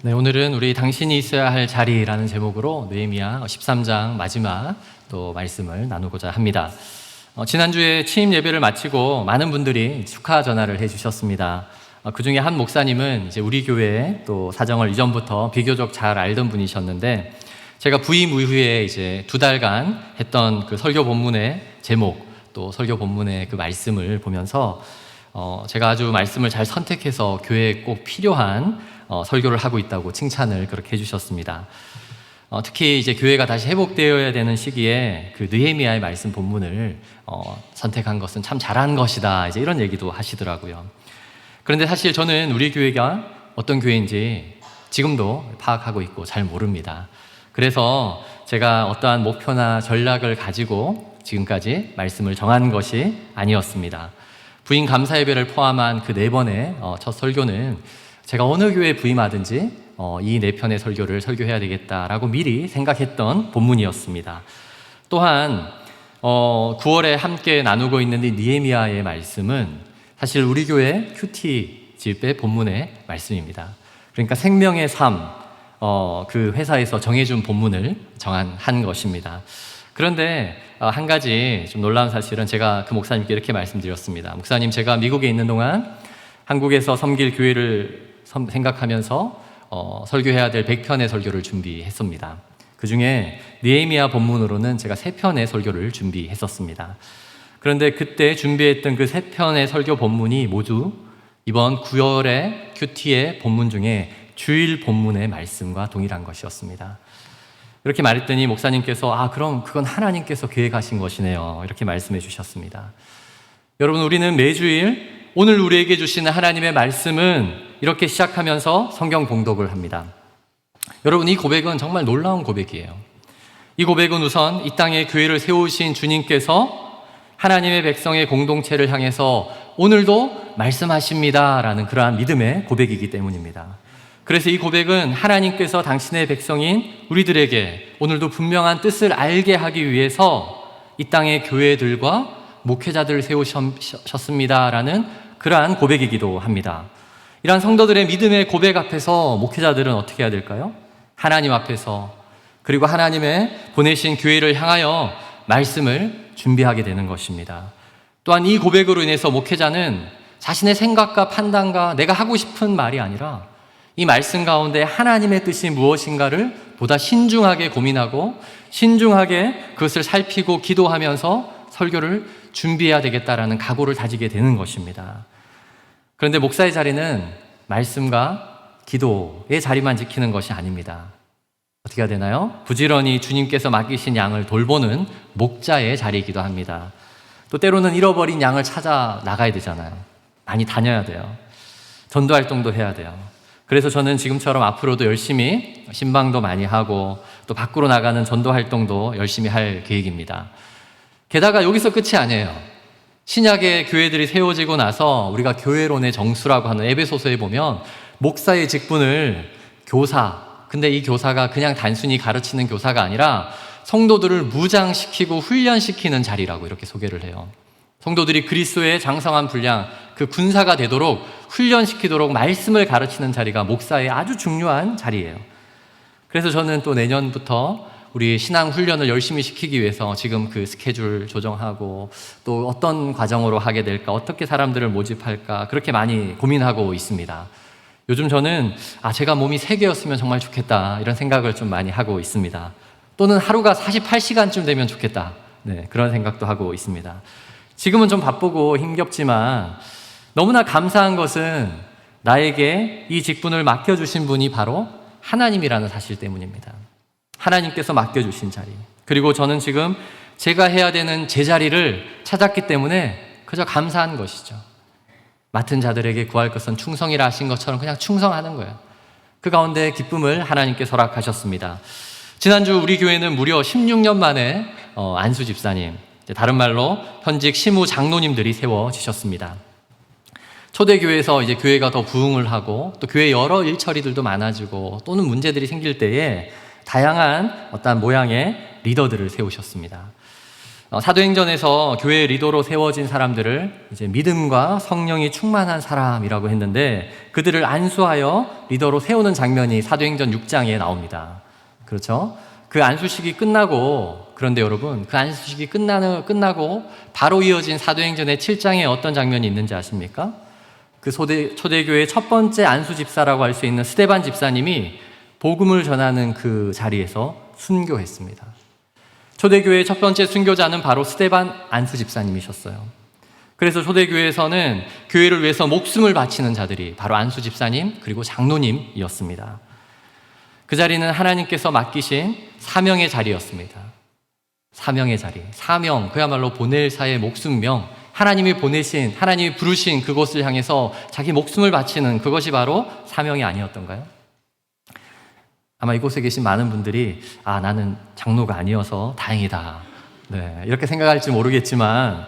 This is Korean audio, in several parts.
네, 오늘은 우리 당신이 있어야 할 자리라는 제목으로 느헤미야 13장 마지막 또 말씀을 나누고자 합니다. 지난주에 취임 예배를 마치고 많은 분들이 축하 전화를 해주셨습니다. 그 중에 한 목사님은 이제 우리 교회의 또 사정을 이전부터 비교적 잘 알던 분이셨는데, 제가 부임 이후에 이제 2달간 했던 그 설교 본문의 제목, 또 설교 본문의 그 말씀을 보면서 제가 아주 말씀을 잘 선택해서 교회에 꼭 필요한 설교를 하고 있다고 칭찬을 그렇게 해주셨습니다. 특히 이제 교회가 다시 회복되어야 되는 시기에 그 느헤미야의 말씀 본문을 선택한 것은 참 잘한 것이다, 이제 이런 얘기도 하시더라고요. 그런데 사실 저는 우리 교회가 어떤 교회인지 지금도 파악하고 있고 잘 모릅니다. 그래서 제가 어떠한 목표나 전략을 가지고 지금까지 말씀을 정한 것이 아니었습니다. 부임 감사 예배를 포함한 그 4번의 첫 설교는 제가 어느 교회에 부임하든지 이 4편의 설교를 설교해야 되겠다라고 미리 생각했던 본문이었습니다. 또한 9월에 함께 나누고 있는 이 느헤미야의 말씀은 사실 우리 교회 큐티 집의 본문의 말씀입니다. 그러니까 생명의 삶, 그 회사에서 정해준 본문을 한 것입니다. 그런데 한 가지 좀 놀라운 사실은 제가 그 목사님께 이렇게 말씀드렸습니다. 목사님, 제가 미국에 있는 동안 한국에서 섬길 교회를 생각하면서 설교해야 될 100편의 설교를 준비했습니다. 그 중에 느헤미야 본문으로는 제가 3편의 설교를 준비했었습니다. 그런데 그때 준비했던 그 3편의 설교 본문이 모두 이번 9월의 큐티의 본문 중에 주일 본문의 말씀과 동일한 것이었습니다. 이렇게 말했더니 목사님께서 그럼 그건 하나님께서 계획하신 것이네요, 이렇게 말씀해 주셨습니다. 여러분, 우리는 매주일 오늘 우리에게 주시는 하나님의 말씀은 이렇게 시작하면서 성경 봉독을 합니다. 여러분, 이 고백은 정말 놀라운 고백이에요. 이 고백은 우선 이 땅에 교회를 세우신 주님께서 하나님의 백성의 공동체를 향해서 오늘도 말씀하십니다라는 그러한 믿음의 고백이기 때문입니다. 그래서 이 고백은 하나님께서 당신의 백성인 우리들에게 오늘도 분명한 뜻을 알게 하기 위해서 이 땅의 교회들과 목회자들을 세우셨습니다라는 그러한 고백이기도 합니다. 이러한 성도들의 믿음의 고백 앞에서 목회자들은 어떻게 해야 될까요? 하나님 앞에서, 그리고 하나님의 보내신 교회를 향하여 말씀을 준비하게 되는 것입니다. 또한 이 고백으로 인해서 목회자는 자신의 생각과 판단과 내가 하고 싶은 말이 아니라 이 말씀 가운데 하나님의 뜻이 무엇인가를 보다 신중하게 고민하고 신중하게 그것을 살피고 기도하면서 설교를 준비해야 되겠다라는 각오를 다지게 되는 것입니다. 그런데 목사의 자리는 말씀과 기도의 자리만 지키는 것이 아닙니다. 어떻게 해야 되나요? 부지런히 주님께서 맡기신 양을 돌보는 목자의 자리이기도 합니다. 또 때로는 잃어버린 양을 찾아 나가야 되잖아요. 많이 다녀야 돼요. 전도 활동도 해야 돼요. 그래서 저는 지금처럼 앞으로도 열심히 신방도 많이 하고 또 밖으로 나가는 전도 활동도 열심히 할 계획입니다. 게다가 여기서 끝이 아니에요. 신약의 교회들이 세워지고 나서 우리가 교회론의 정수라고 하는 에베소서에 보면 목사의 직분을 교사, 근데 이 교사가 그냥 단순히 가르치는 교사가 아니라 성도들을 무장시키고 훈련시키는 자리라고 이렇게 소개를 해요. 성도들이 그리스도의 장성한 분량, 그 군사가 되도록 훈련시키도록 말씀을 가르치는 자리가 목사의 아주 중요한 자리예요. 그래서 저는 또 내년부터 우리 신앙 훈련을 열심히 시키기 위해서 지금 그 스케줄 조정하고 또 어떤 과정으로 하게 될까, 어떻게 사람들을 모집할까, 그렇게 많이 고민하고 있습니다. 요즘 저는 제가 몸이 3개였으면 정말 좋겠다, 이런 생각을 좀 많이 하고 있습니다. 또는 하루가 48시간쯤 되면 좋겠다, 그런 생각도 하고 있습니다. 지금은 좀 바쁘고 힘겹지만 너무나 감사한 것은 나에게 이 직분을 맡겨주신 분이 바로 하나님이라는 사실 때문입니다. 하나님께서 맡겨주신 자리, 그리고 저는 지금 제가 해야 되는 제자리를 찾았기 때문에 그저 감사한 것이죠. 맡은 자들에게 구할 것은 충성이라 하신 것처럼 그냥 충성하는 거예요. 그 가운데 기쁨을 하나님께 허락하셨습니다. 지난주 우리 교회는 무려 16년 만에 안수 집사님, 다른 말로 현직 시무 장로님들이 세워지셨습니다. 초대교회에서 이제 교회가 더 부흥을 하고 또 교회 여러 일처리들도 많아지고 또는 문제들이 생길 때에 다양한 어떤 모양의 리더들을 세우셨습니다. 사도행전에서 교회 리더로 세워진 사람들을 이제 믿음과 성령이 충만한 사람이라고 했는데 그들을 안수하여 리더로 세우는 장면이 사도행전 6장에 나옵니다. 그렇죠? 그 안수식이 끝나고, 그런데 여러분, 그 안수식이 끝나고 바로 이어진 사도행전의 7장에 어떤 장면이 있는지 아십니까? 그 초대교회의 첫 번째 안수 집사라고 할 수 있는 스데반 집사님이 복음을 전하는 그 자리에서 순교했습니다. 초대교회의 첫 번째 순교자는 바로 스데반 안수 집사님이셨어요. 그래서 초대교회에서는 교회를 위해서 목숨을 바치는 자들이 바로 안수 집사님 그리고 장로님이었습니다. 그 자리는 하나님께서 맡기신 사명의 자리였습니다. 사명의 자리, 사명, 그야말로 보낼사의 목숨명, 하나님이 보내신, 하나님이 부르신 그곳을 향해서 자기 목숨을 바치는 그것이 바로 사명이 아니었던가요? 아마 이곳에 계신 많은 분들이 나는 장로가 아니어서 다행이다, 이렇게 생각할지 모르겠지만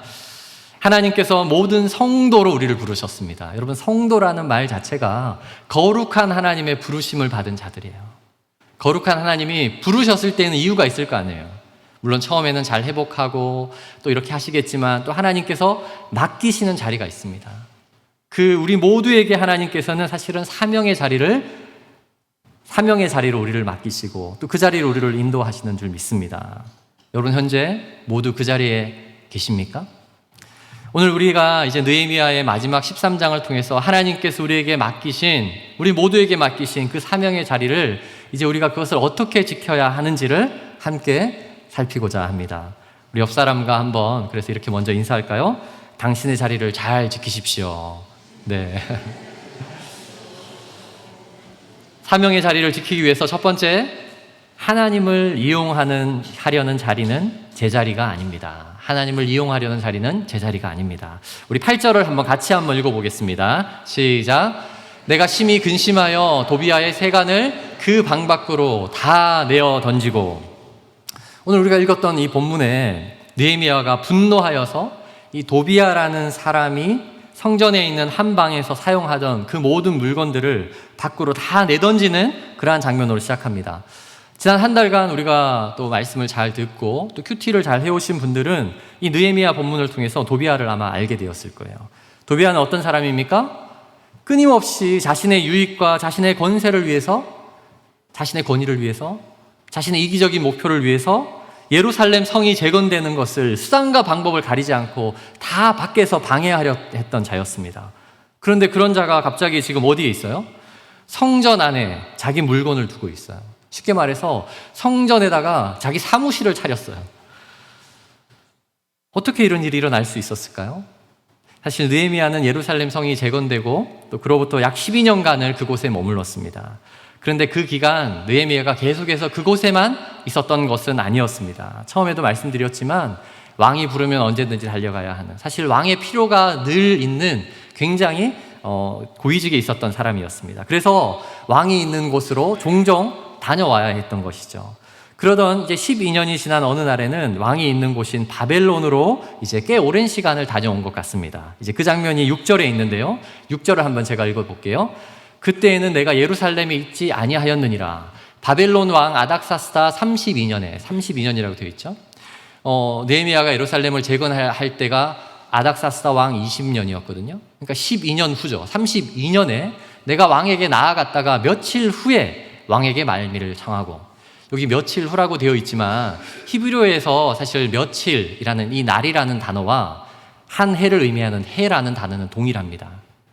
하나님께서 모든 성도로 우리를 부르셨습니다. 여러분, 성도라는 말 자체가 거룩한 하나님의 부르심을 받은 자들이에요. 거룩한 하나님이 부르셨을 때는 이유가 있을 거 아니에요. 물론 처음에는 잘 회복하고 또 이렇게 하시겠지만 또 하나님께서 맡기시는 자리가 있습니다. 우리 모두에게 하나님께서는 사실은 사명의 자리로 우리를 맡기시고 또 그 자리로 우리를 인도하시는 줄 믿습니다. 여러분, 현재 모두 그 자리에 계십니까? 오늘 우리가 이제 느헤미야의 마지막 13장을 통해서 하나님께서 우리 모두에게 맡기신 그 사명의 자리를 이제 우리가 그것을 어떻게 지켜야 하는지를 함께 살피고자 합니다. 우리 옆 사람과 한번 그래서 이렇게 먼저 인사할까요? 당신의 자리를 잘 지키십시오. 네. 사명의 자리를 지키기 위해서 첫 번째, 하나님을 하려는 자리는 제 자리가 아닙니다. 하나님을 이용하려는 자리는 제 자리가 아닙니다. 우리 8절을 같이 한번 읽어보겠습니다. 시작. 내가 심히 근심하여 도비아의 세간을 그 방 밖으로 다 내어 던지고. 오늘 우리가 읽었던 이 본문에 느헤미야가 분노하여서 이 도비아라는 사람이 성전에 있는 한 방에서 사용하던 그 모든 물건들을 밖으로 다 내던지는 그러한 장면으로 시작합니다. 지난 한 달간 우리가 또 말씀을 잘 듣고 또 큐티를 잘 해오신 분들은 이 느헤미야 본문을 통해서 도비아를 아마 알게 되었을 거예요. 도비아는 어떤 사람입니까? 끊임없이 자신의 유익과 자신의 권세를 위해서, 자신의 권위를 위해서, 자신의 이기적인 목표를 위해서 예루살렘 성이 재건되는 것을 수단과 방법을 가리지 않고 다 밖에서 방해하려 했던 자였습니다. 그런데 그런 자가 갑자기 지금 어디에 있어요? 성전 안에 자기 물건을 두고 있어요. 쉽게 말해서 성전에다가 자기 사무실을 차렸어요. 어떻게 이런 일이 일어날 수 있었을까요? 사실 느헤미야는 예루살렘 성이 재건되고 또 그로부터 약 12년간을 그곳에 머물렀습니다. 그런데 그 기간 느헤미야가 계속해서 그곳에만 있었던 것은 아니었습니다. 처음에도 말씀드렸지만 왕이 부르면 언제든지 달려가야 하는, 사실 왕의 필요가 늘 있는 굉장히 고위직에 있었던 사람이었습니다. 그래서 왕이 있는 곳으로 종종 다녀와야 했던 것이죠. 그러던 이제 12년이 지난 어느 날에는 왕이 있는 곳인 바벨론으로 이제 꽤 오랜 시간을 다녀온 것 같습니다. 이제 그 장면이 6절에 있는데요. 6절을 한번 제가 읽어볼게요. 그때에는 내가 예루살렘에 있지 아니하였느니라. 바벨론 왕 아닥사스다 32년이라고 되어 있죠. 느헤미야가 예루살렘을 재건할 때가 아닥사스다 왕 20년이었거든요. 그러니까 12년 후죠. 32년에 내가 왕에게 나아갔다가 며칠 후에 왕에게 말미를 청하고, 여기 며칠 후라고 되어 있지만 히브리어에서 사실 며칠이라는 이 날이라는 단어와 한 해를 의미하는 해라는 단어는 동일합니다.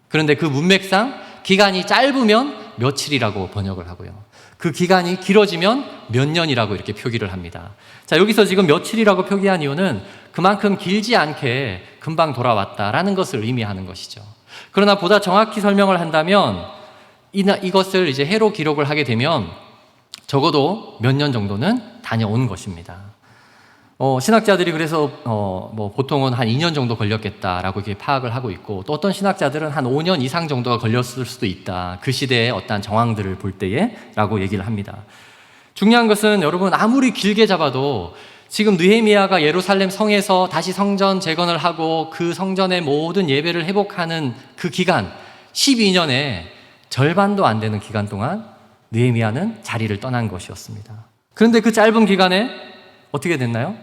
그런데 그 문맥상 기간이 짧으면 며칠이라고 번역을 하고요. 그 기간이 길어지면 몇 년이라고 이렇게 표기를 합니다. 자, 여기서 지금 며칠이라고 표기한 이유는 그만큼 길지 않게 금방 돌아왔다라는 것을 의미하는 것이죠. 그러나 보다 정확히 설명을 한다면 이것을 이제 해로 기록을 하게 되면 적어도 몇 년 정도는 다녀온 것입니다. 신학자들이 그래서 보통은 한 2년 정도 걸렸겠다라고 이렇게 파악을 하고 있고, 또 어떤 신학자들은 한 5년 이상 정도가 걸렸을 수도 있다, 그 시대의 어떤 정황들을 볼 때에 라고 얘기를 합니다. 중요한 것은 여러분, 아무리 길게 잡아도 지금 느헤미야가 예루살렘 성에서 다시 성전 재건을 하고 그 성전의 모든 예배를 회복하는 그 기간 12년에 절반도 안 되는 기간 동안 느헤미야는 자리를 떠난 것이었습니다. 그런데 그 짧은 기간에 어떻게 됐나요?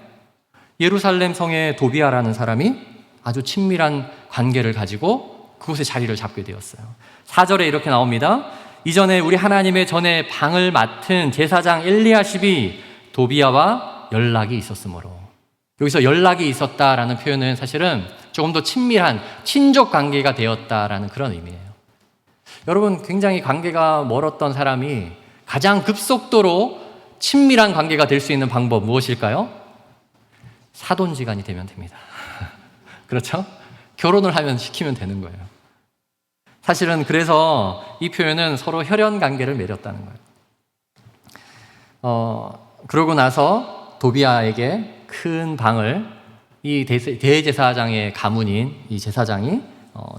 예루살렘 성의 도비아라는 사람이 아주 친밀한 관계를 가지고 그곳에 자리를 잡게 되었어요. 4절에 이렇게 나옵니다. 이전에 우리 하나님의 전에 방을 맡은 제사장 엘리야십이 도비아와 연락이 있었으므로. 여기서 연락이 있었다라는 표현은 사실은 조금 더 친밀한 친족 관계가 되었다라는 그런 의미예요. 여러분, 굉장히 관계가 멀었던 사람이 가장 급속도로 친밀한 관계가 될 수 있는 방법 무엇일까요? 사돈지간이 되면 됩니다. 그렇죠? 결혼을 하면 시키면 되는 거예요. 사실은 그래서 이 표현은 서로 혈연 관계를 맺었다는 거예요. 그러고 나서 도비아에게 큰 방을 이 대제사장의 가문인 이 제사장이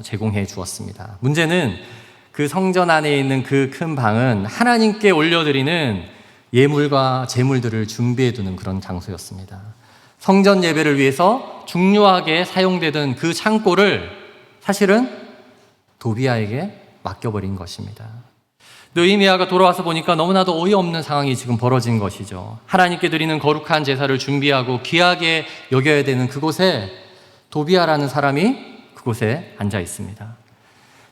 제공해 주었습니다. 문제는 그 성전 안에 있는 그 큰 방은 하나님께 올려드리는 예물과 제물들을 준비해 두는 그런 장소였습니다. 성전 예배를 위해서 중요하게 사용되던 그 창고를 사실은 도비아에게 맡겨버린 것입니다. 느헤미야가 돌아와서 보니까 너무나도 어이없는 상황이 지금 벌어진 것이죠. 하나님께 드리는 거룩한 제사를 준비하고 귀하게 여겨야 되는 그곳에 도비아라는 사람이 그곳에 앉아 있습니다.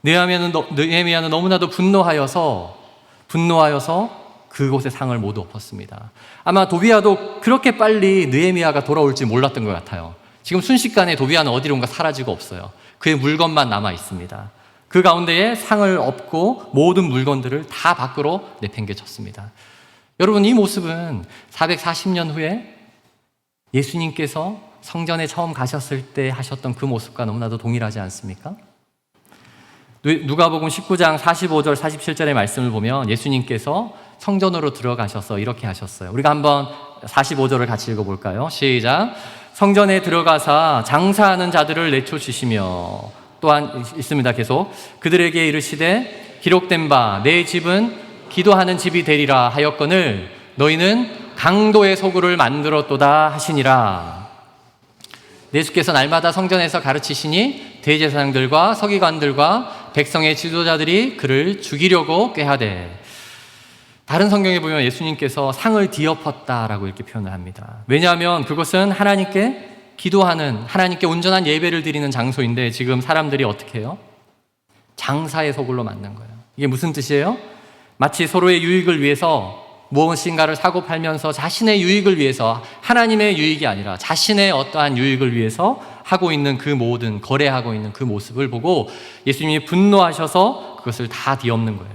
느헤미야는 너무나도 분노하여서 그곳의 상을 모두 엎었습니다. 아마 도비아도 그렇게 빨리 느헤미야가 돌아올지 몰랐던 것 같아요. 지금 순식간에 도비아는 어디론가 사라지고 없어요. 그의 물건만 남아 있습니다. 그 가운데에 상을 엎고 모든 물건들을 다 밖으로 내팽개쳤습니다. 여러분, 이 모습은 440년 후에 예수님께서 성전에 처음 가셨을 때 하셨던 그 모습과 너무나도 동일하지 않습니까? 누가복음 19장 45절 47절의 말씀을 보면 예수님께서 성전으로 들어가셔서 이렇게 하셨어요. 우리가 한번 45절을 같이 읽어볼까요? 시작. 성전에 들어가사 장사하는 자들을 내쫓으시며, 또한 있습니다. 계속 그들에게 이르시되 기록된 바 내 집은 기도하는 집이 되리라 하였거늘 너희는 강도의 소굴을 만들었도다 하시니라. 예수께서 날마다 성전에서 가르치시니 대제사장들과 서기관들과 백성의 지도자들이 그를 죽이려고 꾀하되. 다른 성경에 보면 예수님께서 상을 뒤엎었다라고 이렇게 표현을 합니다. 왜냐하면 그것은 하나님께 기도하는, 하나님께 온전한 예배를 드리는 장소인데 지금 사람들이 어떻게 해요? 장사의 소굴로 만든 거예요. 이게 무슨 뜻이에요? 마치 서로의 유익을 위해서 무엇인가를 사고 팔면서 자신의 유익을 위해서, 하나님의 유익이 아니라 자신의 어떠한 유익을 위해서 하고 있는 그 모든, 거래하고 있는 그 모습을 보고 예수님이 분노하셔서 그것을 다 뒤엎는 거예요.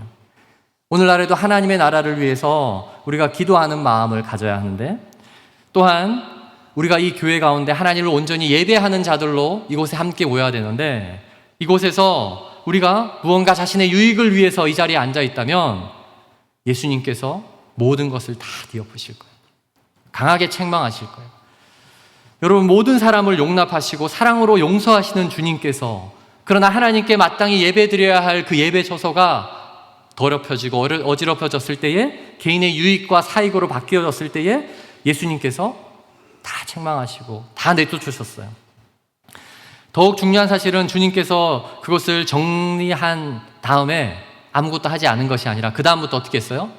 오늘날에도 하나님의 나라를 위해서 우리가 기도하는 마음을 가져야 하는데, 또한 우리가 이 교회 가운데 하나님을 온전히 예배하는 자들로 이곳에 함께 모여야 되는데, 이곳에서 우리가 무언가 자신의 유익을 위해서 이 자리에 앉아 있다면 예수님께서 모든 것을 다 뒤엎으실 거예요. 강하게 책망하실 거예요. 여러분, 모든 사람을 용납하시고 사랑으로 용서하시는 주님께서, 그러나 하나님께 마땅히 예배드려야 할 그 예배 처소가 더럽혀지고 어지럽혀졌을 때에, 개인의 유익과 사익으로 바뀌어졌을 때에 예수님께서 다 책망하시고 다 내쫓으셨어요. 더욱 중요한 사실은 주님께서 그것을 정리한 다음에 아무것도 하지 않은 것이 아니라 그 다음부터 어떻게 했어요?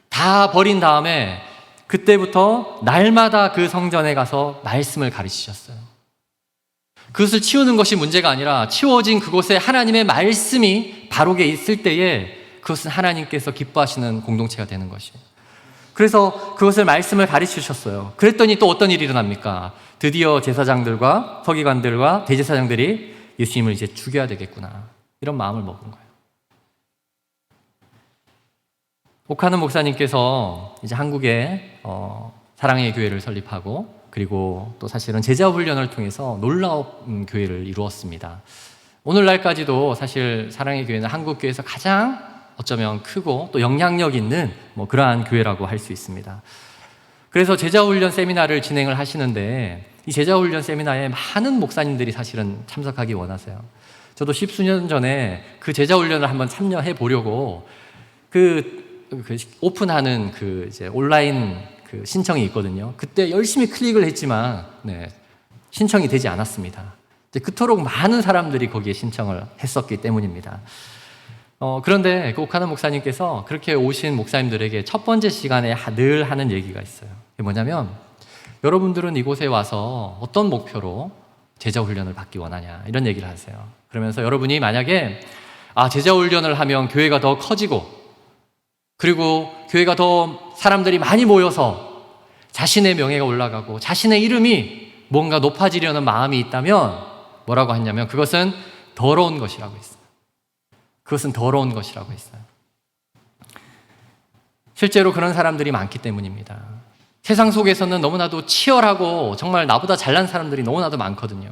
다 버린 다음에 그때부터 날마다 그 성전에 가서 말씀을 가르치셨어요. 그것을 치우는 것이 문제가 아니라 치워진 그곳에 하나님의 말씀이 바로게 있을 때에 그것은 하나님께서 기뻐하시는 공동체가 되는 것이에요. 그래서 그것을 말씀을 가르치셨어요. 그랬더니 또 어떤 일이 일어납니까? 드디어 제사장들과 서기관들과 대제사장들이 예수님을 이제 죽여야 되겠구나, 이런 마음을 먹은 거예요. 오카는 목사님께서 이제 한국에 사랑의 교회를 설립하고, 그리고 또 사실은 제자 훈련을 통해서 놀라운 교회를 이루었습니다. 오늘날까지도 사실 사랑의 교회는 한국 교회에서 가장 어쩌면 크고 또 영향력 있는 그러한 교회라고 할 수 있습니다. 그래서 제자훈련 세미나를 진행을 하시는데, 이 제자훈련 세미나에 많은 목사님들이 사실은 참석하기 원하세요. 저도 10수년 전에 그 제자훈련을 한번 참여해 보려고 오픈하는 이제 온라인 신청이 있거든요. 그때 열심히 클릭을 했지만 신청이 되지 않았습니다. 그토록 많은 사람들이 거기에 신청을 했었기 때문입니다. 그런데 그 오카노 목사님께서 그렇게 오신 목사님들에게 첫 번째 시간에 늘 하는 얘기가 있어요. 그게 뭐냐면, 여러분들은 이곳에 와서 어떤 목표로 제자 훈련을 받기 원하냐 이런 얘기를 하세요. 그러면서 여러분이 만약에 제자 훈련을 하면 교회가 더 커지고 그리고 교회가 더 사람들이 많이 모여서 자신의 명예가 올라가고 자신의 이름이 뭔가 높아지려는 마음이 있다면 뭐라고 하냐면 그것은 더러운 것이라고 했어요. 그것은 더러운 것이라고 했어요. 실제로 그런 사람들이 많기 때문입니다. 세상 속에서는 너무나도 치열하고 정말 나보다 잘난 사람들이 너무나도 많거든요.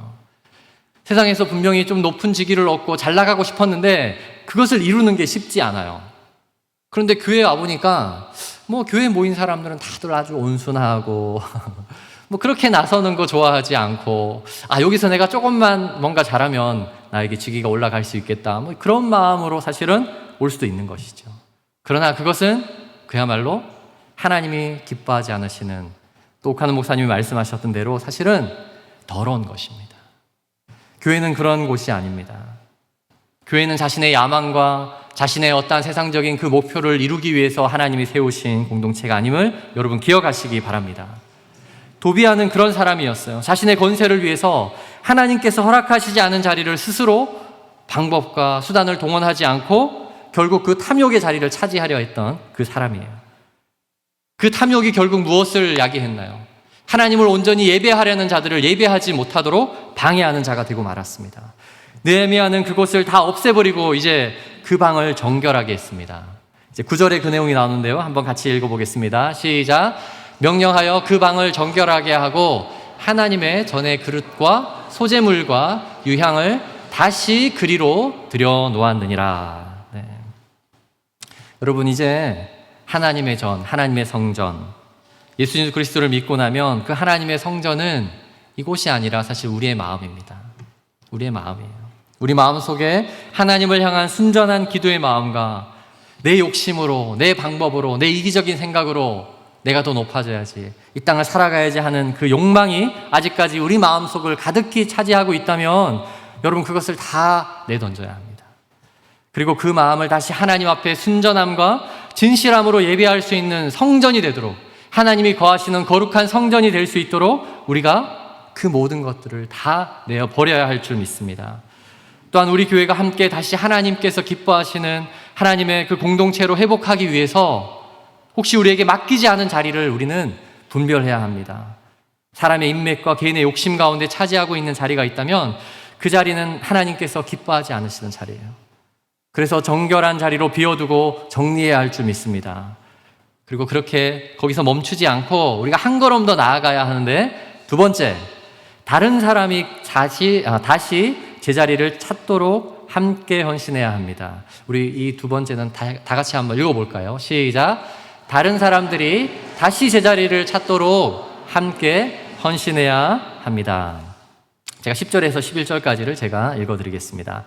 세상에서 분명히 좀 높은 직위를 얻고 잘 나가고 싶었는데 그것을 이루는 게 쉽지 않아요. 그런데 교회에 와보니까 교회에 모인 사람들은 다들 아주 온순하고 그렇게 나서는 거 좋아하지 않고 여기서 내가 조금만 뭔가 잘하면 나에게 직위가 올라갈 수 있겠다 그런 마음으로 사실은 올 수도 있는 것이죠. 그러나 그것은 그야말로 하나님이 기뻐하지 않으시는 또 옥하는 목사님이 말씀하셨던 대로 사실은 더러운 것입니다. 교회는 그런 곳이 아닙니다. 교회는 자신의 야망과 자신의 어떠한 세상적인 그 목표를 이루기 위해서 하나님이 세우신 공동체가 아님을 여러분 기억하시기 바랍니다. 도비아는 그런 사람이었어요. 자신의 권세를 위해서 하나님께서 허락하시지 않은 자리를 스스로 방법과 수단을 동원하지 않고 결국 그 탐욕의 자리를 차지하려 했던 그 사람이에요. 그 탐욕이 결국 무엇을 야기했나요? 하나님을 온전히 예배하려는 자들을 예배하지 못하도록 방해하는 자가 되고 말았습니다. 느헤미야는 그것을 다 없애버리고 이제 그 방을 정결하게 했습니다. 이제 9절에 그 내용이 나오는데요. 한번 같이 읽어보겠습니다. 시작. 명령하여 그 방을 정결하게 하고 하나님의 전의 그릇과 소재물과 유향을 다시 그리로 들여 놓았느니라. 네. 여러분 이제 하나님의 전, 하나님의 성전, 예수 그리스도를 믿고 나면 그 하나님의 성전은 이곳이 아니라 사실 우리의 마음입니다. 우리의 마음이에요. 우리 마음 속에 하나님을 향한 순전한 기도의 마음과 내 욕심으로, 내 방법으로, 내 이기적인 생각으로 내가 더 높아져야지, 이 땅을 살아가야지 하는 그 욕망이 아직까지 우리 마음속을 가득히 차지하고 있다면 여러분 그것을 다 내던져야 합니다. 그리고 그 마음을 다시 하나님 앞에 순전함과 진실함으로 예배할 수 있는 성전이 되도록, 하나님이 거하시는 거룩한 성전이 될 수 있도록 우리가 그 모든 것들을 다 내어버려야 할 줄 믿습니다. 또한 우리 교회가 함께 다시 하나님께서 기뻐하시는 하나님의 그 공동체로 회복하기 위해서 혹시 우리에게 맡기지 않은 자리를 우리는 분별해야 합니다. 사람의 인맥과 개인의 욕심 가운데 차지하고 있는 자리가 있다면 그 자리는 하나님께서 기뻐하지 않으시는 자리예요. 그래서 정결한 자리로 비워두고 정리해야 할 줄 믿습니다. 그리고 그렇게 거기서 멈추지 않고 우리가 한 걸음 더 나아가야 하는데, 두 번째, 다른 사람이 다시 제자리를 찾도록 함께 헌신해야 합니다. 우리 이 두 번째는 다 같이 한번 읽어볼까요? 시작. 다른 사람들이 다시 제자리를 찾도록 함께 헌신해야 합니다. 제가 10절에서 11절까지를 제가 읽어드리겠습니다.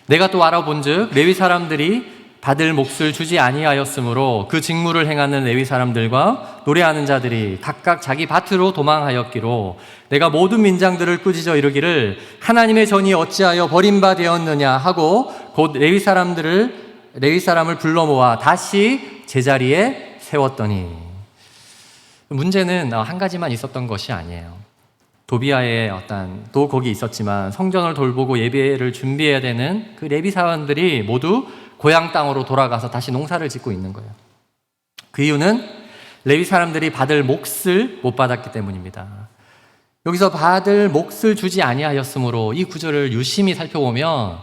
내가 또 알아본즉 레위 사람들이 받을 몫을 주지 아니하였으므로 그 직무를 행하는 레위 사람들과 노래하는 자들이 각각 자기 밭으로 도망하였기로 내가 모든 민장들을 꾸짖어 이르기를 하나님의 전이 어찌하여 버림바 되었느냐 하고 곧 레위 사람을 불러 모아 다시 제자리에 세웠더니, 문제는 한 가지만 있었던 것이 아니에요. 도비아의 또 거기 있었지만 성전을 돌보고 예배를 준비해야 되는 그 레위 사람들이 모두 고향 땅으로 돌아가서 다시 농사를 짓고 있는 거예요. 그 이유는 레위 사람들이 받을 몫을 못 받았기 때문입니다. 여기서 받을 몫을 주지 아니하였으므로 이 구절을 유심히 살펴보면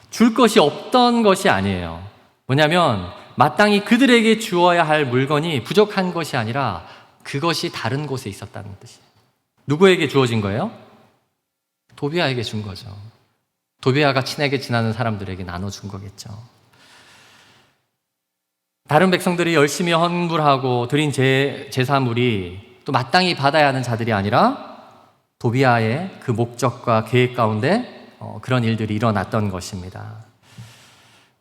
줄 것이 없던 것이 아니에요. 뭐냐면 마땅히 그들에게 주어야 할 물건이 부족한 것이 아니라 그것이 다른 곳에 있었다는 뜻이에요. 누구에게 주어진 거예요? 도비아에게 준 거죠. 도비아가 친하게 지나는 사람들에게 나눠준 거겠죠. 다른 백성들이 열심히 헌물하고 드린 제사물이 또 마땅히 받아야 하는 자들이 아니라 도비아의 그 목적과 계획 가운데 그런 일들이 일어났던 것입니다.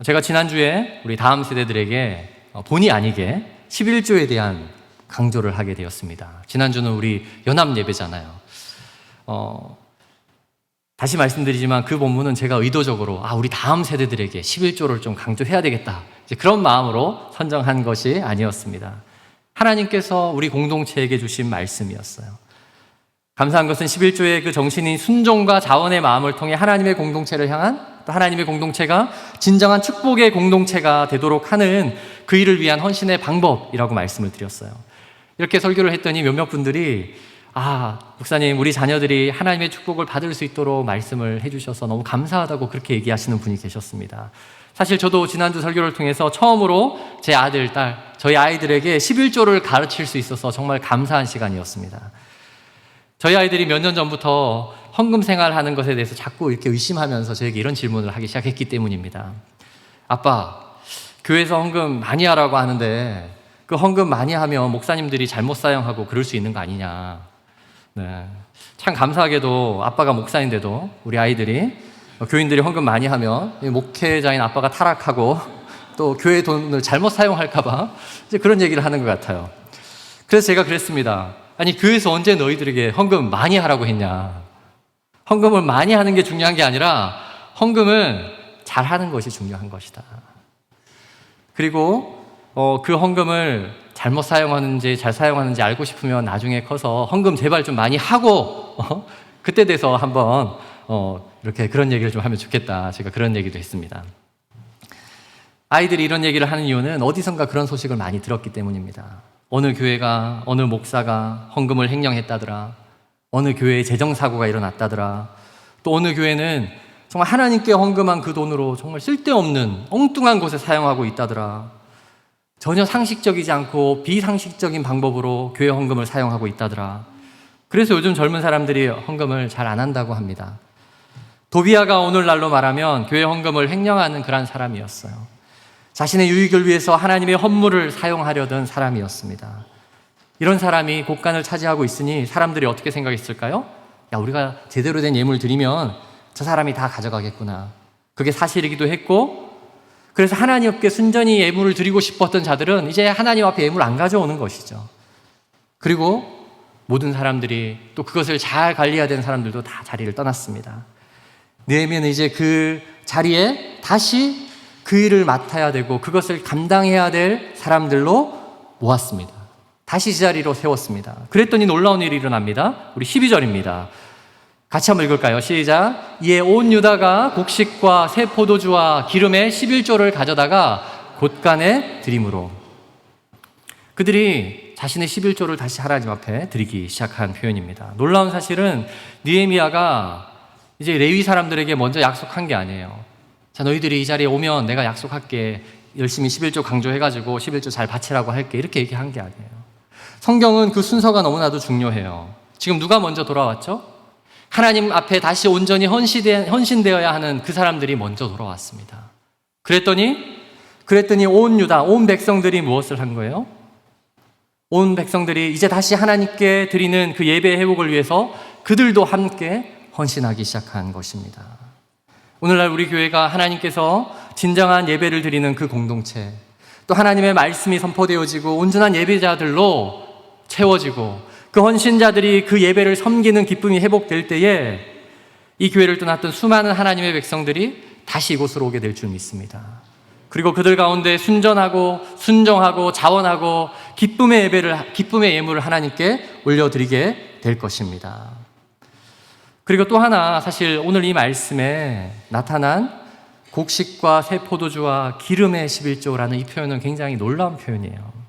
제가 지난주에 우리 다음 세대들에게 본의 아니게 11조에 대한 강조를 하게 되었습니다. 지난주는 우리 연합 예배잖아요. 다시 말씀드리지만 그 본문은 제가 의도적으로 우리 다음 세대들에게 11조를 좀 강조해야 되겠다, 이제 그런 마음으로 선정한 것이 아니었습니다. 하나님께서 우리 공동체에게 주신 말씀이었어요. 감사한 것은 11조의 그 정신인 순종과 자원의 마음을 통해 하나님의 공동체를 향한, 또 하나님의 공동체가 진정한 축복의 공동체가 되도록 하는 그 일을 위한 헌신의 방법이라고 말씀을 드렸어요. 이렇게 설교를 했더니 몇몇 분들이 목사님, 우리 자녀들이 하나님의 축복을 받을 수 있도록 말씀을 해주셔서 너무 감사하다고 그렇게 얘기하시는 분이 계셨습니다. 사실 저도 지난주 설교를 통해서 처음으로 제 아들, 딸, 저희 아이들에게 11조를 가르칠 수 있어서 정말 감사한 시간이었습니다. 저희 아이들이 몇 년 전부터 헌금 생활하는 것에 대해서 자꾸 이렇게 의심하면서 저에게 이런 질문을 하기 시작했기 때문입니다. 아빠, 교회에서 헌금 많이 하라고 하는데 그 헌금 많이 하면 목사님들이 잘못 사용하고 그럴 수 있는 거 아니냐. 네. 참 감사하게도 아빠가 목사인데도 우리 아이들이 교인들이 헌금 많이 하면 목회자인 아빠가 타락하고 또 교회 돈을 잘못 사용할까봐 이제 그런 얘기를 하는 것 같아요. 그래서 제가 그랬습니다. 아니, 교회에서 언제 너희들에게 헌금 많이 하라고 했냐. 헌금을 많이 하는 게 중요한 게 아니라 헌금은 잘 하는 것이 중요한 것이다. 그리고 그 헌금을 잘못 사용하는지 잘 사용하는지 알고 싶으면 나중에 커서 헌금 제발 좀 많이 하고 그때 돼서 한번 이렇게 그런 얘기를 좀 하면 좋겠다. 제가 그런 얘기도 했습니다. 아이들이 이런 얘기를 하는 이유는 어디선가 그런 소식을 많이 들었기 때문입니다. 어느 교회가, 어느 목사가 헌금을 횡령했다더라. 어느 교회에 재정사고가 일어났다더라. 또 어느 교회는 정말 하나님께 헌금한 그 돈으로 정말 쓸데없는 엉뚱한 곳에 사용하고 있다더라. 전혀 상식적이지 않고 비상식적인 방법으로 교회 헌금을 사용하고 있다더라. 그래서 요즘 젊은 사람들이 헌금을 잘 안 한다고 합니다. 도비아가 오늘날로 말하면 교회 헌금을 횡령하는 그런 사람이었어요. 자신의 유익을 위해서 하나님의 헌물을 사용하려던 사람이었습니다. 이런 사람이 곳간을 차지하고 있으니 사람들이 어떻게 생각했을까요? 야, 우리가 제대로 된 예물 드리면 저 사람이 다 가져가겠구나. 그게 사실이기도 했고, 그래서 하나님께 순전히 예물을 드리고 싶었던 자들은 이제 하나님 앞에 예물 안 가져오는 것이죠. 그리고 모든 사람들이 또 그것을 잘 관리해야 되는 사람들도 다 자리를 떠났습니다. 느헤미야는 이제 그 자리에 다시 그 일을 맡아야 되고 그것을 감당해야 될 사람들로 모았습니다. 다시 제자리로 세웠습니다. 그랬더니 놀라운 일이 일어납니다. 우리 12절입니다. 같이 한번 읽을까요? 시작. 이에 온 유다가 곡식과 새 포도주와 기름에 11조를 가져다가 곳간에 드림으로. 그들이 자신의 11조를 다시 하나님 앞에 드리기 시작한 표현입니다. 놀라운 사실은 느헤미야가 이제 레위 사람들에게 먼저 약속한 게 아니에요. 자, 너희들이 이 자리에 오면 내가 약속할게. 열심히 11조 강조해가지고 11조 잘 바치라고 할게. 이렇게 얘기한 게 아니에요. 성경은 그 순서가 너무나도 중요해요. 지금 누가 먼저 돌아왔죠? 하나님 앞에 다시 온전히 헌신되어야 하는 그 사람들이 먼저 돌아왔습니다. 그랬더니 온 유다, 온 백성들이 무엇을 한 거예요? 온 백성들이 이제 다시 하나님께 드리는 그 예배 회복을 위해서 그들도 함께 헌신하기 시작한 것입니다. 오늘날 우리 교회가 하나님께서 진정한 예배를 드리는 그 공동체, 또 하나님의 말씀이 선포되어지고 온전한 예배자들로 채워지고 그 헌신자들이 그 예배를 섬기는 기쁨이 회복될 때에 이 교회를 떠났던 수많은 하나님의 백성들이 다시 이곳으로 오게 될 줄 믿습니다. 그리고 그들 가운데 순전하고 순정하고 자원하고 기쁨의 예물을 하나님께 올려드리게 될 것입니다. 그리고 또 하나, 사실 오늘 이 말씀에 나타난 곡식과 새 포도주와 기름의 11조라는 이 표현은 굉장히 놀라운 표현이에요.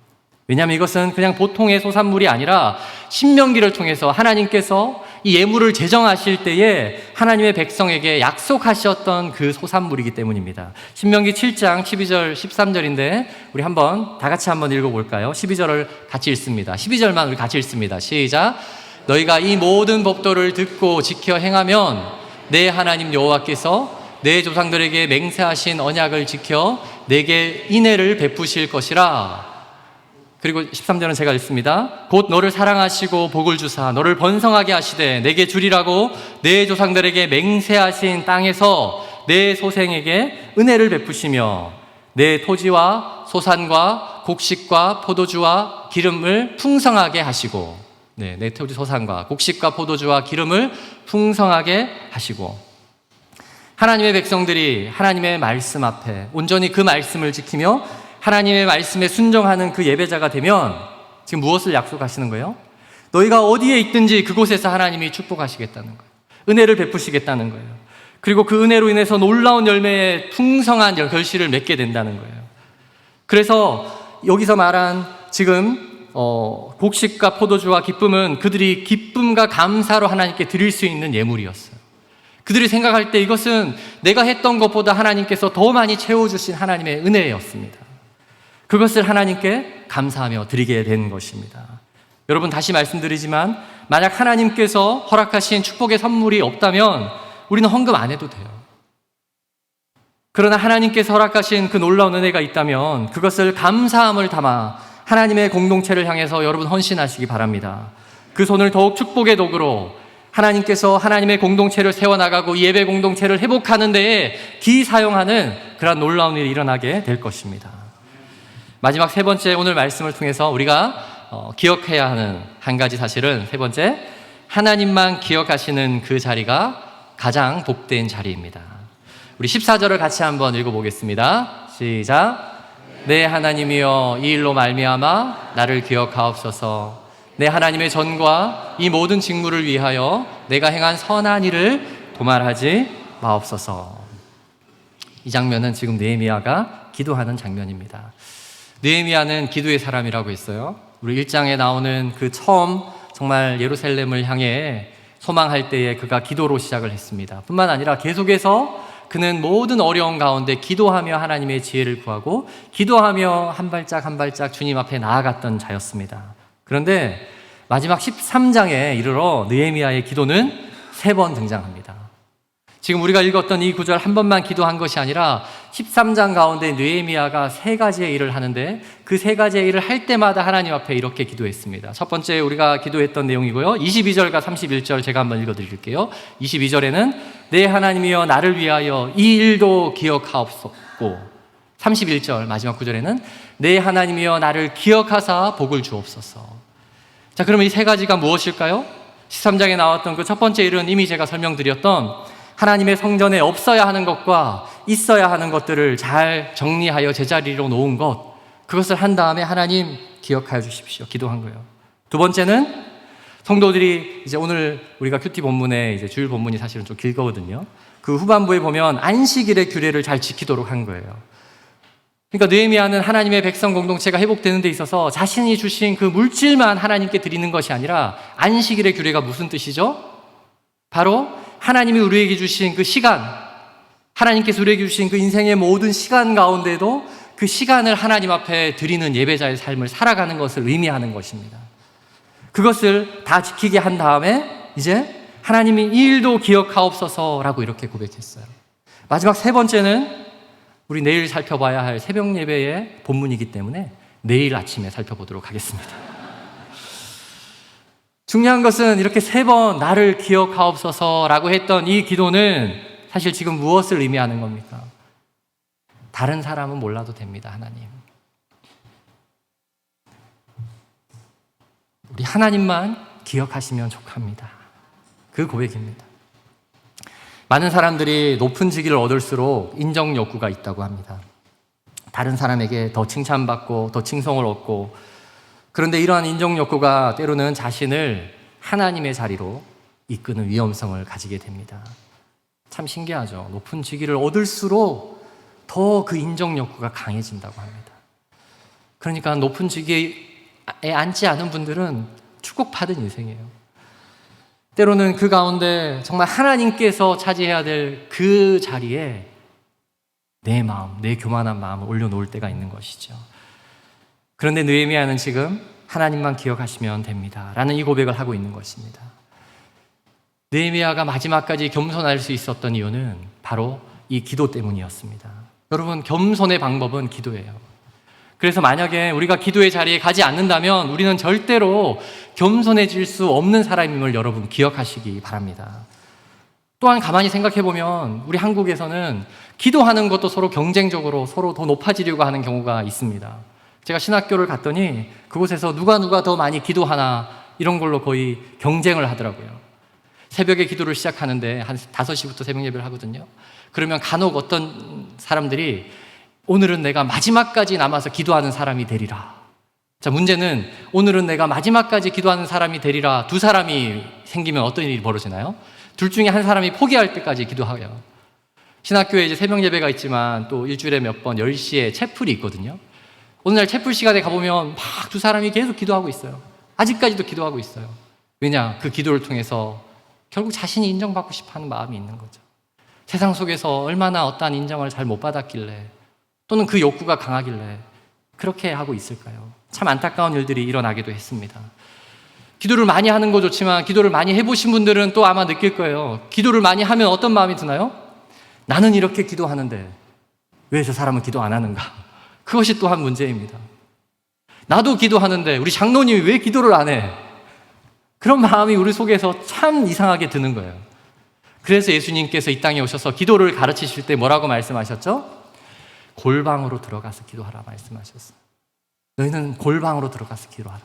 왜냐하면 이것은 그냥 보통의 소산물이 아니라 신명기를 통해서 하나님께서 이 예물을 제정하실 때에 하나님의 백성에게 약속하셨던 그 소산물이기 때문입니다. 신명기 7장 12절 13절인데 우리 한번 다 같이 한번 읽어볼까요? 12절을 같이 읽습니다. 12절만 우리 같이 읽습니다. 시작. 너희가 이 모든 법도를 듣고 지켜 행하면 내 하나님 여호와께서 내 조상들에게 맹세하신 언약을 지켜 내게 인애를 베푸실 것이라. 그리고 13절은 제가 읽습니다. 곧 너를 사랑하시고 복을 주사 너를 번성하게 하시되 내게 주리라고 내 조상들에게 맹세하신 땅에서 내 소생에게 은혜를 베푸시며 내 토지와 소산과 곡식과 포도주와 기름을 풍성하게 하시고, 내 토지 소산과 곡식과 포도주와 기름을 풍성하게 하시고. 하나님의 백성들이 하나님의 말씀 앞에 온전히 그 말씀을 지키며 하나님의 말씀에 순종하는 그 예배자가 되면 지금 무엇을 약속하시는 거예요? 너희가 어디에 있든지 그곳에서 하나님이 축복하시겠다는 거예요. 은혜를 베푸시겠다는 거예요. 그리고 그 은혜로 인해서 놀라운 열매의 풍성한 결실을 맺게 된다는 거예요. 그래서 여기서 말한 지금 곡식과 포도주와 기쁨은 그들이 기쁨과 감사로 하나님께 드릴 수 있는 예물이었어요. 그들이 생각할 때 이것은 내가 했던 것보다 하나님께서 더 많이 채워주신 하나님의 은혜였습니다. 그것을 하나님께 감사하며 드리게 된 것입니다. 여러분, 다시 말씀드리지만 만약 하나님께서 허락하신 축복의 선물이 없다면 우리는 헌금 안 해도 돼요. 그러나 하나님께서 허락하신 그 놀라운 은혜가 있다면 그것을 감사함을 담아 하나님의 공동체를 향해서 여러분 헌신하시기 바랍니다. 그 손을 더욱 축복의 도구로 하나님께서 하나님의 공동체를 세워나가고 예배 공동체를 회복하는 데에 기사용하는 그런 놀라운 일이 일어나게 될 것입니다. 마지막 세 번째, 오늘 말씀을 통해서 우리가 기억해야 하는 한 가지 사실은, 세 번째, 하나님만 기억하시는 그 자리가 가장 복된 자리입니다. 우리 14절을 같이 한번 읽어보겠습니다. 시작. 내 하나님이여, 이 일로 말미암아 나를 기억하옵소서. 내 하나님의 전과 이 모든 직무를 위하여 내가 행한 선한 일을 도말하지 마옵소서. 이 장면은 지금 느헤미야가 기도하는 장면입니다. 느헤미야는 기도의 사람이라고 했어요. 우리 1장에 나오는 그 처음 정말 예루살렘을 향해 소망할 때에 그가 기도로 시작을 했습니다. 뿐만 아니라 계속해서 그는 모든 어려움 가운데 기도하며 하나님의 지혜를 구하고 기도하며 한 발짝 한 발짝 주님 앞에 나아갔던 자였습니다. 그런데 마지막 13장에 이르러 느헤미야의 기도는 3번 등장합니다. 지금 우리가 읽었던 이 구절 한 번만 기도한 것이 아니라 13장 가운데 느헤미야가 3가지의 일을 하는데 그 3가지의 일을 할 때마다 하나님 앞에 이렇게 기도했습니다. 첫 번째 우리가 기도했던 내용이고요. 22절과 31절 제가 한번 읽어드릴게요. 22절에는 내 하나님이여 나를 위하여 이 일도 기억하옵소서. 31절 마지막 구절에는 내 하나님이여 나를 기억하사 복을 주옵소서. 자, 그러면 이 3가지가 무엇일까요? 13장에 나왔던 그 첫 번째 일은 이미 제가 설명드렸던 하나님의 성전에 없어야 하는 것과 있어야 하는 것들을 잘 정리하여 제자리로 놓은 것, 그것을 한 다음에 하나님 기억하여 주십시오. 기도한 거예요. 두 번째는 성도들이 이제 오늘 우리가 큐티 본문에 이제 주일 본문이 사실은 좀 길거든요. 그 후반부에 보면 안식일의 규례를 잘 지키도록 한 거예요. 그러니까 느헤미야는 하나님의 백성 공동체가 회복되는 데 있어서 자신이 주신 그 물질만 하나님께 드리는 것이 아니라 안식일의 규례가 무슨 뜻이죠? 바로 하나님이 우리에게 주신 그 시간, 하나님께서 우리에게 주신 그 인생의 모든 시간 가운데도 그 시간을 하나님 앞에 드리는 예배자의 삶을 살아가는 것을 의미하는 것입니다. 그것을 다 지키게 한 다음에 이제 하나님이 이 일도 기억하옵소서라고 이렇게 고백했어요. 마지막 3번째는 우리 내일 살펴봐야 할 새벽 예배의 본문이기 때문에 내일 아침에 살펴보도록 하겠습니다. 중요한 것은 이렇게 3번 나를 기억하옵소서라고 했던 이 기도는 사실 지금 무엇을 의미하는 겁니까? 다른 사람은 몰라도 됩니다, 하나님. 우리 하나님만 기억하시면 족합니다. 그 고백입니다. 많은 사람들이 높은 직위를 얻을수록 인정 욕구가 있다고 합니다. 다른 사람에게 더 칭찬받고 더 칭송을 얻고, 그런데 이러한 인정 욕구가 때로는 자신을 하나님의 자리로 이끄는 위험성을 가지게 됩니다. 참 신기하죠. 높은 직위를 얻을수록 더 그 인정 욕구가 강해진다고 합니다. 그러니까 높은 직위에 앉지 않은 분들은 축복받은 인생이에요. 때로는 그 가운데 정말 하나님께서 차지해야 될 그 자리에 내 마음, 내 교만한 마음을 올려놓을 때가 있는 것이죠. 그런데 느헤미야는 지금 하나님만 기억하시면 됩니다 라는 이 고백을 하고 있는 것입니다. 느헤미야가 마지막까지 겸손할 수 있었던 이유는 바로 이 기도 때문이었습니다. 여러분, 겸손의 방법은 기도예요. 그래서 만약에 우리가 기도의 자리에 가지 않는다면 우리는 절대로 겸손해질 수 없는 사람임을 여러분 기억하시기 바랍니다. 또한 가만히 생각해보면 우리 한국에서는 기도하는 것도 서로 경쟁적으로 서로 더 높아지려고 하는 경우가 있습니다. 제가 신학교를 갔더니 그곳에서 누가 더 많이 기도하나 이런 걸로 거의 경쟁을 하더라고요. 새벽에 기도를 시작하는데 한 5시부터 새벽 예배를 하거든요. 그러면 간혹 어떤 사람들이 오늘은 내가 마지막까지 남아서 기도하는 사람이 되리라. 자, 문제는 오늘은 내가 마지막까지 기도하는 사람이 되리라. 두 사람이 생기면 어떤 일이 벌어지나요? 둘 중에 한 사람이 포기할 때까지 기도하고요. 신학교에 이제 새벽 예배가 있지만 또 일주일에 몇 번 10시에 채플이 있거든요. 어느 날 채플 시간에 가보면 막 두 사람이 계속 기도하고 있어요. 아직까지도 기도하고 있어요. 왜냐? 그 기도를 통해서 결국 자신이 인정받고 싶어하는 마음이 있는 거죠. 세상 속에서 얼마나 어떠한 인정을 잘 못 받았길래, 또는 그 욕구가 강하길래 그렇게 하고 있을까요? 참 안타까운 일들이 일어나기도 했습니다. 기도를 많이 하는 거 좋지만 기도를 많이 해보신 분들은 또 아마 느낄 거예요. 기도를 많이 하면 어떤 마음이 드나요? 나는 이렇게 기도하는데 왜 저 사람은 기도 안 하는가? 그것이 또한 문제입니다. 나도 기도하는데 우리 장로님이 왜 기도를 안 해? 그런 마음이 우리 속에서 참 이상하게 드는 거예요. 그래서 예수님께서 이 땅에 오셔서 기도를 가르치실 때 뭐라고 말씀하셨죠? 골방으로 들어가서 기도하라 말씀하셨어요. 너희는 골방으로 들어가서 기도하라.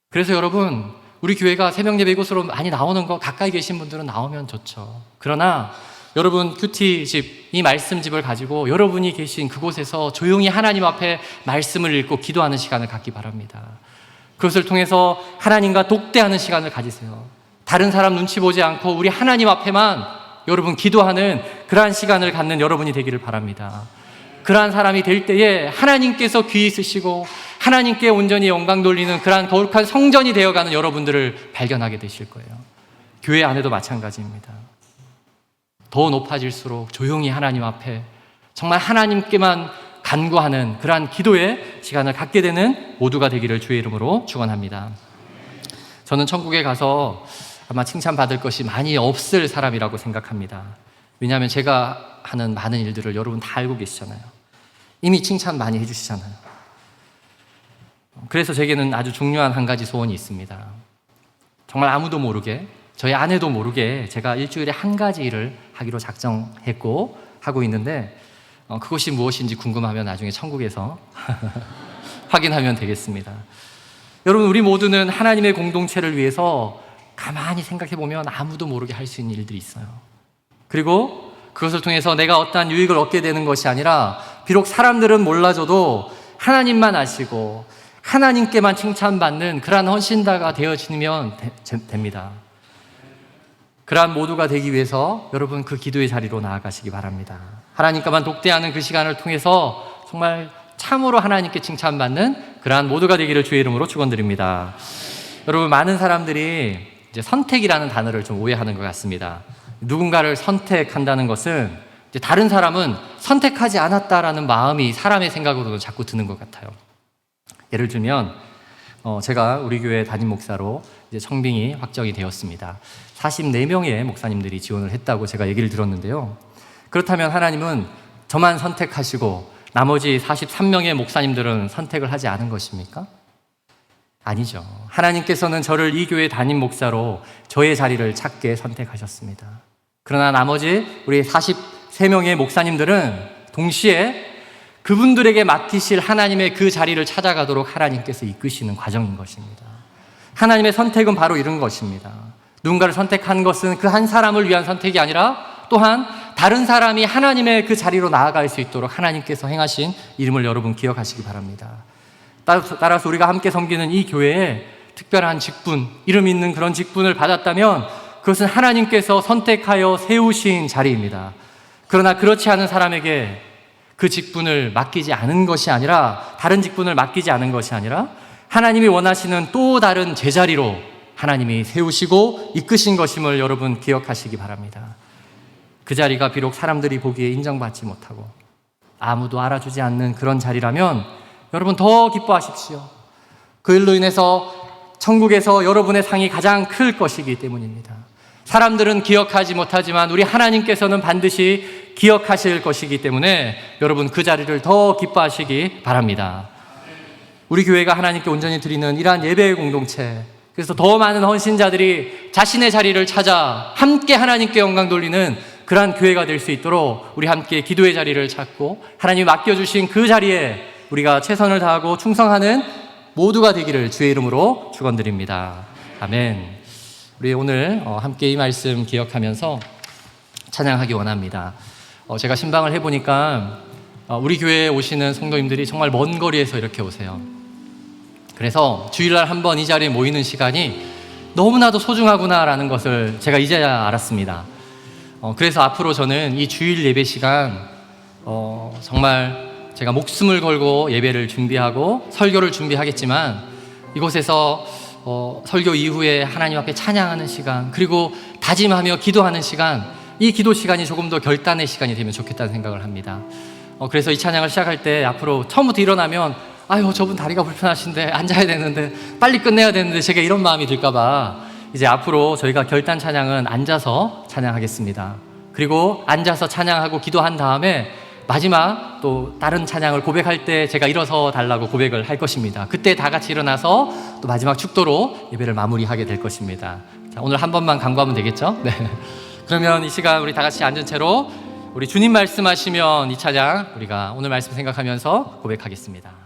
그래서 여러분, 우리 교회가 새벽 예배 이곳으로 많이 나오는 거 가까이 계신 분들은 나오면 좋죠. 그러나 여러분 큐티집, 이 말씀집을 가지고 여러분이 계신 그곳에서 조용히 하나님 앞에 말씀을 읽고 기도하는 시간을 갖기 바랍니다. 그것을 통해서 하나님과 독대하는 시간을 가지세요. 다른 사람 눈치 보지 않고 우리 하나님 앞에만 여러분 기도하는 그러한 시간을 갖는 여러분이 되기를 바랍니다. 그러한 사람이 될 때에 하나님께서 귀 있으시고 하나님께 온전히 영광 돌리는 그러한 거룩한 성전이 되어가는 여러분들을 발견하게 되실 거예요. 교회 안에도 마찬가지입니다. 더 높아질수록 조용히 하나님 앞에 정말 하나님께만 간구하는 그러한 기도의 시간을 갖게 되는 모두가 되기를 주의 이름으로 축원합니다. 저는 천국에 가서 아마 칭찬받을 것이 많이 없을 사람이라고 생각합니다. 왜냐하면 제가 하는 많은 일들을 여러분 다 알고 계시잖아요. 이미 칭찬 많이 해주시잖아요. 그래서 제게는 아주 중요한 한 가지 소원이 있습니다. 정말 아무도 모르게, 저희 아내도 모르게 제가 일주일에 한 가지 일을 하기로 작정했고 하고 있는데, 그것이 무엇인지 궁금하면 나중에 천국에서 확인하면 되겠습니다. 여러분, 우리 모두는 하나님의 공동체를 위해서 가만히 생각해보면 아무도 모르게 할 수 있는 일들이 있어요. 그리고 그것을 통해서 내가 어떠한 유익을 얻게 되는 것이 아니라, 비록 사람들은 몰라줘도 하나님만 아시고 하나님께만 칭찬받는 그러한 헌신자가 되어지면 됩니다. 그러한 모두가 되기 위해서 여러분 그 기도의 자리로 나아가시기 바랍니다. 하나님과만 독대하는 그 시간을 통해서 정말 참으로 하나님께 칭찬받는 그러한 모두가 되기를 주의 이름으로 축원드립니다. 여러분, 많은 사람들이 이제 선택이라는 단어를 좀 오해하는 것 같습니다. 누군가를 선택한다는 것은 이제 다른 사람은 선택하지 않았다라는 마음이 사람의 생각으로도 자꾸 드는 것 같아요. 예를 들면 제가 우리 교회 담임 목사로 이제 청빙이 확정이 되었습니다. 44명의 목사님들이 지원을 했다고 제가 얘기를 들었는데요. 그렇다면 하나님은 저만 선택하시고 나머지 43명의 목사님들은 선택을 하지 않은 것입니까? 아니죠. 하나님께서는 저를 이 교회 담임 목사로 저의 자리를 찾게 선택하셨습니다. 그러나 나머지 우리 43명의 목사님들은 동시에 그분들에게 맡기실 하나님의 그 자리를 찾아가도록 하나님께서 이끄시는 과정인 것입니다. 하나님의 선택은 바로 이런 것입니다. 누군가를 선택한 것은 그 한 사람을 위한 선택이 아니라 또한 다른 사람이 하나님의 그 자리로 나아갈 수 있도록 하나님께서 행하신 이름을 여러분 기억하시기 바랍니다. 따라서 우리가 함께 섬기는 이 교회에 특별한 직분, 이름 있는 그런 직분을 받았다면 그것은 하나님께서 선택하여 세우신 자리입니다. 그러나 그렇지 않은 사람에게 그 직분을 맡기지 않은 것이 아니라, 다른 직분을 맡기지 않은 것이 아니라 하나님이 원하시는 또 다른 제자리로 하나님이 세우시고 이끄신 것임을 여러분 기억하시기 바랍니다. 그 자리가 비록 사람들이 보기에 인정받지 못하고 아무도 알아주지 않는 그런 자리라면 여러분 더 기뻐하십시오. 그 일로 인해서 천국에서 여러분의 상이 가장 클 것이기 때문입니다. 사람들은 기억하지 못하지만 우리 하나님께서는 반드시 기억하실 것이기 때문에 여러분 그 자리를 더 기뻐하시기 바랍니다. 우리 교회가 하나님께 온전히 드리는 이러한 예배의 공동체, 그래서 더 많은 헌신자들이 자신의 자리를 찾아 함께 하나님께 영광 돌리는 그러한 교회가 될 수 있도록 우리 함께 기도의 자리를 찾고 하나님이 맡겨주신 그 자리에 우리가 최선을 다하고 충성하는 모두가 되기를 주의 이름으로 축원드립니다. 아멘. 우리 오늘 함께 이 말씀 기억하면서 찬양하기 원합니다. 제가 신방을 해보니까 우리 교회에 오시는 성도님들이 정말 먼 거리에서 이렇게 오세요. 그래서 주일날 한 번 이 자리에 모이는 시간이 너무나도 소중하구나라는 것을 제가 이제야 알았습니다. 그래서 앞으로 저는 이 주일 예배 시간 정말 제가 목숨을 걸고 예배를 준비하고 설교를 준비하겠지만 이곳에서 설교 이후에 하나님 앞에 찬양하는 시간, 그리고 다짐하며 기도하는 시간, 이 기도 시간이 조금 더 결단의 시간이 되면 좋겠다는 생각을 합니다. 그래서 이 찬양을 시작할 때 앞으로 처음부터 일어나면 아유, 저분 다리가 불편하신데 앉아야 되는데 빨리 끝내야 되는데 제가 이런 마음이 들까봐 이제 앞으로 저희가 결단 찬양은 앉아서 찬양하겠습니다. 그리고 앉아서 찬양하고 기도한 다음에 마지막 또 다른 찬양을 고백할 때 제가 일어서 달라고 고백을 할 것입니다. 그때 다 같이 일어나서 또 마지막 축도로 예배를 마무리하게 될 것입니다. 자, 오늘 한 번만 간구하면 되겠죠? 네. 그러면 이 시간 우리 다 같이 앉은 채로 우리 주님 말씀하시면 이 찬양 우리가 오늘 말씀 생각하면서 고백하겠습니다.